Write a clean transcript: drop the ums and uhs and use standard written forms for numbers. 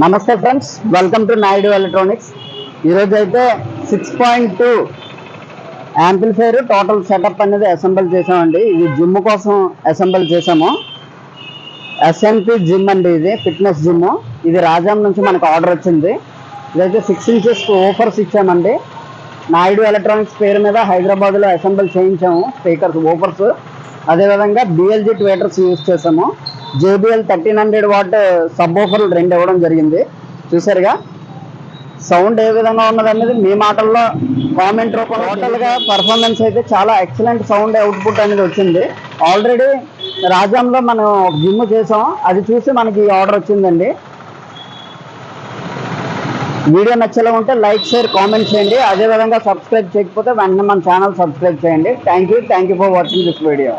నమస్తే friends, welcome to Naidu electronics. ఈరోజు అయితే 6.2 యాంప్లిఫైర్ టోటల్ సెటప్ అనేది అసెంబుల్ చేసామండి. ఇది జిమ్ కోసం అసెంబుల్ చేసాము. ఎస్ఎన్పి జిమ్ అండి, ఇది ఫిట్నెస్ జిమ్. ఇది రాజాం నుంచి మనకు ఆర్డర్ వచ్చింది. ఇదైతే 6 ఇంచెస్ ఓఫర్స్ ఇచ్చామండి. నాయుడు ఎలక్ట్రానిక్స్ పేరు మీద హైదరాబాద్లో అసెంబుల్ చేయించాము స్పీకర్స్, ఓఫర్స్. అదేవిధంగా బిఎల్జీ ట్వేటర్స్ యూజ్ చేసాము. జేబిఎల్ 1300 వాట్ సబ్ ఓఫర్లు 2 ఇవ్వడం జరిగింది. చూసారుగా సౌండ్ ఏ విధంగా ఉన్నదనేది మీ మాటల్లో కామెంట్ రూపంలో. టోటల్గా పర్ఫార్మెన్స్ అయితే చాలా ఎక్సలెంట్ సౌండ్ అవుట్పుట్ అనేది వచ్చింది. ఆల్రెడీ రాజాంలో మనం జిమ్ చేసాం, అది చూసి మనకి ఆర్డర్ వచ్చిందండి. వీడియో నచ్చేలా ఉంటే లైక్, షేర్, కామెంట్ చేయండి. అదేవిధంగా సబ్స్క్రైబ్ చేయకపోతే వెంటనే మన ఛానల్ సబ్స్క్రైబ్ చేయండి. Thank you for watching this video.